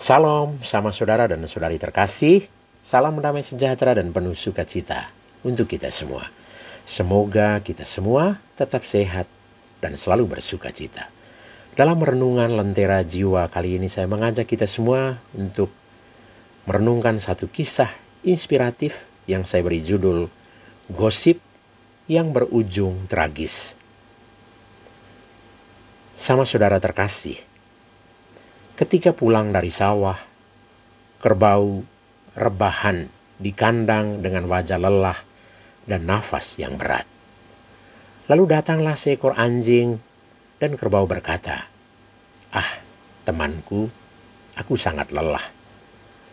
Salam sama saudara dan saudari terkasih, salam damai sejahtera dan penuh sukacita untuk kita semua. Semoga kita semua tetap sehat dan selalu bersukacita. Dalam renungan Lentera Jiwa kali ini saya mengajak kita semua untuk merenungkan satu kisah inspiratif yang saya beri judul Gosip yang berujung tragis. Sama saudara terkasih, ketika pulang dari sawah, kerbau rebahan di kandang dengan wajah lelah dan nafas yang berat. Lalu datanglah seekor anjing dan kerbau berkata, "Ah, temanku, aku sangat lelah.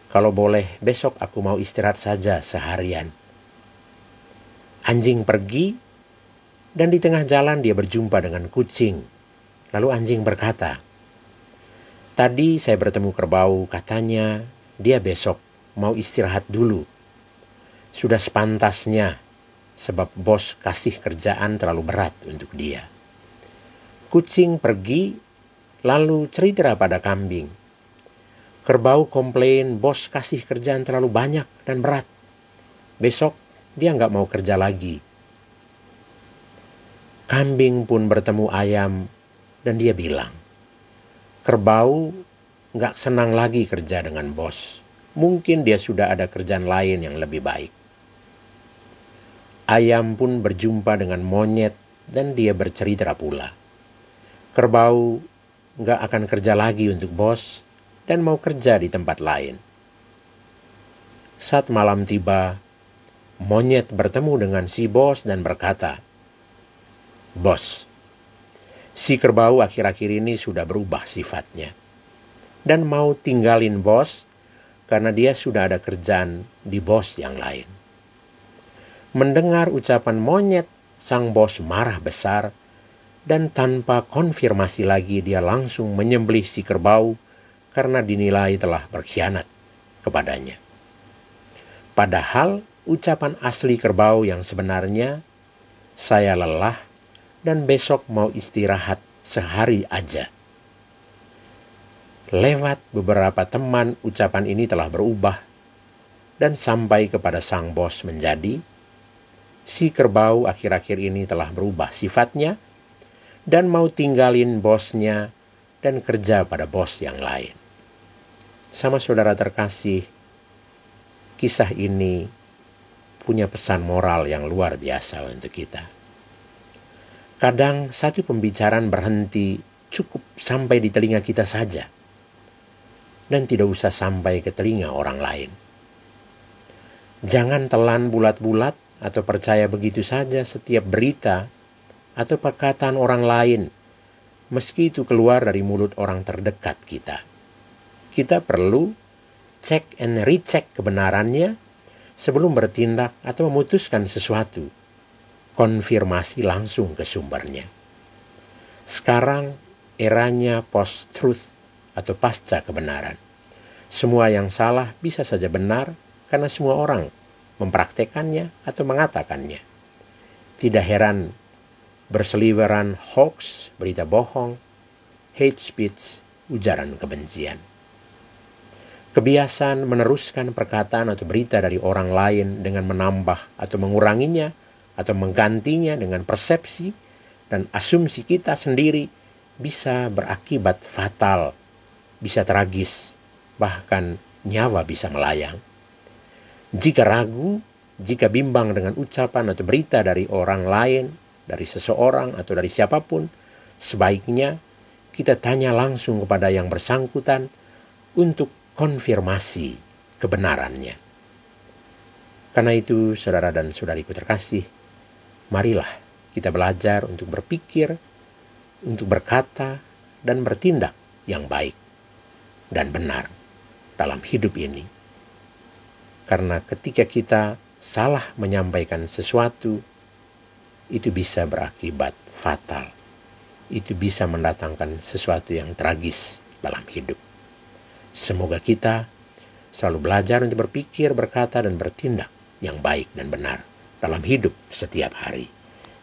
Kalau boleh, besok aku mau istirahat saja seharian." Anjing pergi dan di tengah jalan dia berjumpa dengan kucing. Lalu anjing berkata, "Tadi saya bertemu kerbau, katanya dia besok mau istirahat dulu. Sudah sepantasnya sebab bos kasih kerjaan terlalu berat untuk dia." Kucing pergi lalu cerita pada kambing. Kerbau komplain bos kasih kerjaan terlalu banyak dan berat. Besok dia nggak mau kerja lagi. Kambing pun bertemu ayam dan dia bilang, "Kerbau nggak senang lagi kerja dengan bos. Mungkin dia sudah ada kerjaan lain yang lebih baik." Ayam pun berjumpa dengan monyet dan dia bercerita pula. Kerbau nggak akan kerja lagi untuk bos dan mau kerja di tempat lain. Saat malam tiba, monyet bertemu dengan si bos dan berkata, "Bos, si kerbau akhir-akhir ini sudah berubah sifatnya dan mau tinggalin bos karena dia sudah ada kerjaan di bos yang lain." Mendengar ucapan monyet, sang bos marah besar dan tanpa konfirmasi lagi dia langsung menyembelih si kerbau karena dinilai telah berkhianat kepadanya. Padahal ucapan asli kerbau yang sebenarnya, "Saya lelah dan besok mau istirahat sehari aja." Lewat beberapa teman, ucapan ini telah berubah dan sampai kepada sang bos menjadi, si kerbau akhir-akhir ini telah berubah sifatnya dan mau tinggalin bosnya dan kerja pada bos yang lain. Sama saudara terkasih, kisah ini punya pesan moral yang luar biasa untuk kita. Kadang satu pembicaraan berhenti cukup sampai di telinga kita saja dan tidak usah sampai ke telinga orang lain. Jangan telan bulat-bulat atau percaya begitu saja setiap berita atau perkataan orang lain, meski itu keluar dari mulut orang terdekat kita. Kita perlu cek and recheck kebenarannya sebelum bertindak atau memutuskan sesuatu. Konfirmasi langsung ke sumbernya. Sekarang eranya post-truth atau pasca kebenaran. Semua yang salah bisa saja benar karena semua orang mempraktekannya atau mengatakannya. Tidak heran berseliweran hoax, berita bohong, hate speech, ujaran kebencian. Kebiasaan meneruskan perkataan atau berita dari orang lain dengan menambah atau menguranginya atau menggantinya dengan persepsi dan asumsi kita sendiri bisa berakibat fatal, bisa tragis, bahkan nyawa bisa melayang. Jika ragu, jika bimbang dengan ucapan atau berita dari orang lain, dari seseorang atau dari siapapun, sebaiknya kita tanya langsung kepada yang bersangkutan untuk konfirmasi kebenarannya. Karena itu, saudara dan saudariku terkasih, marilah kita belajar untuk berpikir, untuk berkata, dan bertindak yang baik dan benar dalam hidup ini. Karena ketika kita salah menyampaikan sesuatu, itu bisa berakibat fatal. Itu bisa mendatangkan sesuatu yang tragis dalam hidup. Semoga kita selalu belajar untuk berpikir, berkata, dan bertindak yang baik dan benar dalam hidup setiap hari.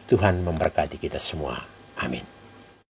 Tuhan memberkati kita semua. Amin.